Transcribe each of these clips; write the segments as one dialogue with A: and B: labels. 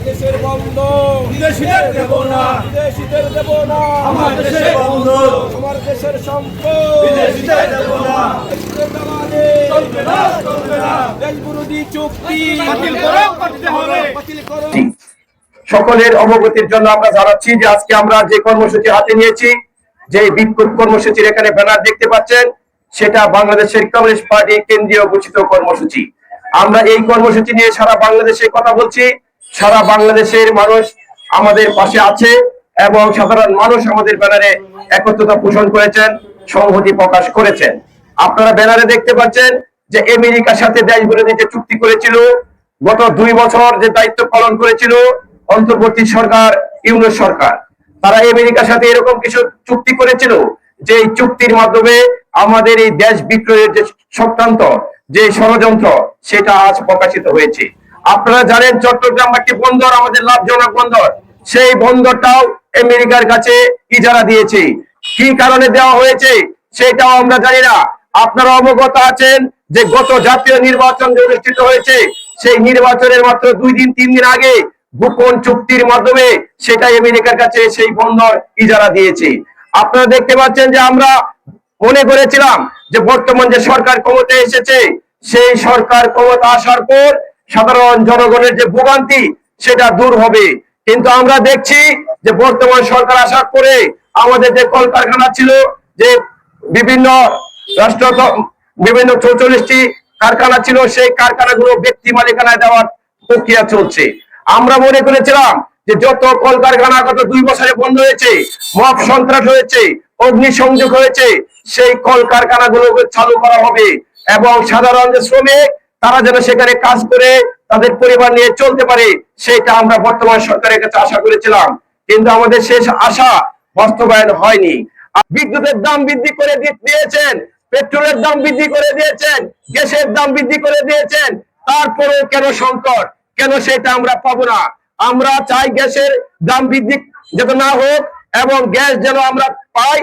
A: দেশের বন্ধ বিদেশিদের দেব না, বিদেশিদের দেব না,
B: আমার দেশের বন্ধ
A: আমার দেশের সম্পদ
B: বিদেশিদের দেব না, চলবে না, চলবে না,
A: দেশ বিরোধী চুক্তি
B: বাতিল করো, করতে হবে।
A: বাতিল করো।
C: সকলের অবগতির জন্য আমরা জানাচ্ছি যে আজকে আমরা যে কর্মসূচি হাতে নিয়েছি, যে বিক্ষোভ কর্মসূচির এখানে ব্যানার দেখতে পাচ্ছেন, সেটা বাংলাদেশের কমিউনিস্ট পার্টি কেন্দ্রীয় ঘোষিত কর্মসূচি। আমরা এই কর্মসূচি নিয়ে সারা বাংলাদেশে কথা বলছি। সারা বাংলাদেশের মানুষ আমাদের পাশে আছে এবং সাধারণ মানুষ আমাদের ব্যানারে একত্রতা পোষণ করেছেন, সংহতি প্রকাশ করেছেন। আপনারা ব্যানারে দেখতে পাচ্ছেন যে আমেরিকার সাথে দেশ বিরোধী যে চুক্তি করেছিল, গত 2 বছর যে দায়িত্ব পালন করেছিল অন্তর্বর্তী সরকার, ইউনূস সরকার, তারা আমেরিকার সাথে এরকম কিছু চুক্তি করেছিল যে এই চুক্তির মাধ্যমে আমাদের এই দেশ বিক্রয়ের যে চক্রান্ত, যে ষড়যন্ত্র, সেটা আজ প্রকাশিত হয়েছে। আপনারা জানেন চট্টগ্রাম একটি বন্দর, আমাদের লাভজনক বন্দর, সেই বন্দরটাও আমেরিকার কাছে ইজারা দিয়েছে। কি কারণে দেওয়া হয়েছে সেটাও আমরা জানি না। আপনারা অবগত আছেন যে গত জাতীয় নির্বাচন যে অনুষ্ঠিত হয়েছে, সেই নির্বাচনের মাত্র 2 দিন 3 দিন আগে গোপন চুক্তির মাধ্যমে সেটা আমেরিকার কাছে সেই বন্দর ইজারা দিয়েছে। আপনারা দেখতে পাচ্ছেন যে আমরা মনে করেছিলাম যে বর্তমান যে সরকার ক্ষমতায় এসেছে, সেই সরকার ক্ষমতা আসার পর সাধারণ জনগণের যে ভোগান্তি সেটা দূর হবে, কিন্তু আমরা দেখছি যে বর্তমান সরকার আসার পরে আমাদের যে কলকারখানা ছিল, যে বিভিন্ন রাষ্ট্র বিভিন্ন 44টি কারখানা ছিল, সেই কারখানাগুলো ব্যক্তি মালিকানায় দেওয়ার প্রক্রিয়া চলছে। আমরা মনে করেছিলাম যে যত কলকারখানা গত 2 বছরে বন্ধ হয়েছে, মব সন্ত্রাস হয়েছে, অগ্নিসংযোগ হয়েছে, সেই কলকারখানাগুলোকে চালু করা হবে এবং সাধারণ যে শ্রমিক তারা যেন সেখানে কাজ করে তাদের পরিবার নিয়ে চলতে পারে, সেটা আমরা বর্তমান সরকারের কাছে আশা করেছিলাম, কিন্তু আমাদের শেষ আশা বাস্তবায়ন হয়নি। বিদ্যুতের দাম বৃদ্ধি করে দিয়েছেন, পেট্রোলের দাম বৃদ্ধি করে দিয়েছেন, গ্যাসের দাম বৃদ্ধি করে দিয়েছেন, তারপরেও কেন সংকট, কেন সেটা আমরা পাবো না? আমরা চাই গ্যাসের দাম বৃদ্ধি যাতে না হোক এবং গ্যাস যেন আমরা পাই।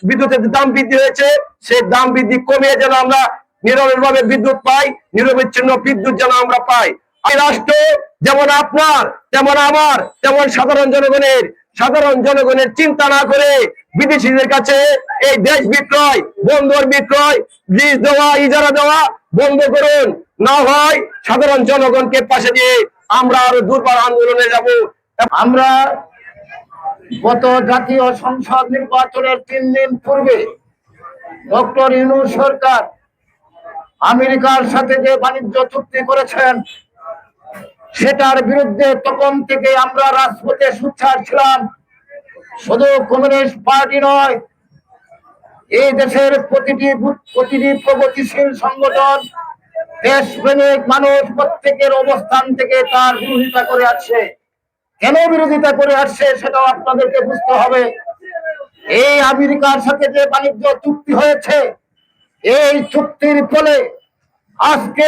C: বিদ্যুতের দাম বৃদ্ধি হয়েছে, সেই দাম বৃদ্ধি কমিয়ে যেন আমরা নিরলসভাবে বিদ্যুৎ পাই, নিরবিচ্ছিন্ন বিদ্যুৎ যেন আমরা পাই। এই রাষ্ট্র যেমন আপনার, তেমন আমার, তেমন সাধারণ জনগণের চিন্তা না করে বিদেশিদের কাছে এই দেশ বিক্রয়, বন্দর বিক্রয়, লিজ দেওয়া, ইজারা দেওয়া বন্ধ করুন। না হয় সাধারণ জনগণকে পাশে দিয়ে আমরা আরো দুর্বার আন্দোলনে যাব।
B: আমরা গত জাতীয় সংসদ নির্বাচনের 3 দিন পূর্বে ডক্টর ইউনূস সরকার আমেরিকার সাথে যে বাণিজ্য চুক্তি করেছেন, সেটার বিরুদ্ধে তখন থেকে আমরা রাজপথে সোচ্চার ছিলাম। শুধু কমিউনিস্ট পার্টি নয়, এই দেশের প্রতিটি প্রগতিশীল সংগঠন, দেশপ্রেমিক মানুষ প্রত্যেকের অবস্থান থেকে তার বিরোধিতা করে আসছে। কেন বিরোধিতা করে আসছে সেটাও আপনাদেরকে বুঝতে হবে। এই আমেরিকার সাথে যে বাণিজ্য চুক্তি হয়েছে, এই চুক্তির ফলে আজকে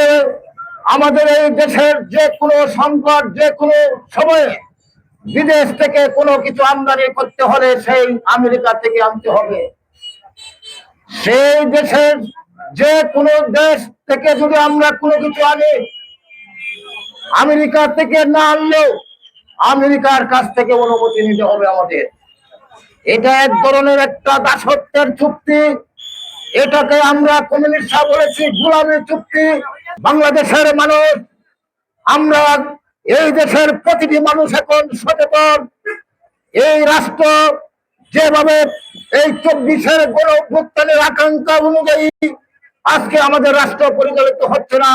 B: আমাদের এই দেশের যে কোনো সংকট, যে কোনো সময়ে বিদেশ থেকে কোনো কিছু আমদানি করতে হলে সেই আমেরিকা থেকে আনতে হবে। সেই দেশের যে কোনো দেশ থেকে যদি আমরা কোনো কিছু আনি, আমেরিকা থেকে না আনলেও আমেরিকার কাছ থেকে অনুমতি নিতে হবে আমাদের। এটা এক ধরনের একটা দাসত্বের চুক্তি। এটাকে আমরা কমিউনিস্টরা বলেছি গোলামি চুক্তি। বাংলাদেশের মানুষ, আমরা এই দেশের প্রতিটি মানুষ এখন সচেতন। এই রাষ্ট্র যেভাবে এই 24-এর গণ অভ্যুত্থানের আকাঙ্ক্ষা অনুযায়ী আজকে আমাদের রাষ্ট্র পরিচালিত হচ্ছে না।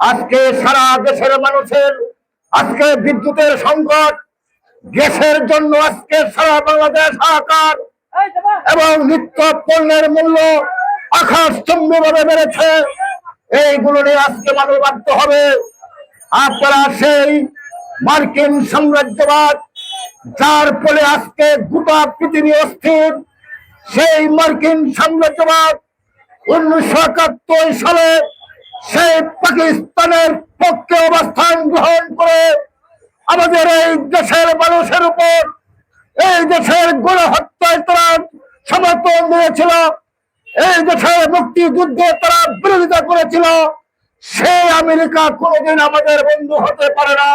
B: আজকে সারা দেশের মানুষের আজকে বিদ্যুতের সংকট, গ্যাসের জন্য আজকে সারা বাংলাদেশ হাহাকার এবং নিত্য পণ্যের মূল্য আকাশচুম্বীভাবে বেড়েছে। এইগুলো নিয়ে আজকে মানুষ বাধ্য হবে। আপনারা সেই মার্কিন সাম্রাজ্যবাদ, যার ফলে আজকে গোটা পৃথিবী অস্থির, সেই মার্কিন সাম্রাজ্যবাদ 1971 সালে সেই পাকিস্তানের পক্ষে অবস্থান গ্রহণ করে আমাদের এই দেশের মানুষের উপর, এই দেশের গণহত্যায় তারা সমর্থন দিয়েছিল, এই দেশের মুক্তিযুদ্ধে তারা বিরোধিতা করেছিল। সেই আমেরিকা কোনোদিন আমাদের বন্ধু হতে পারে না।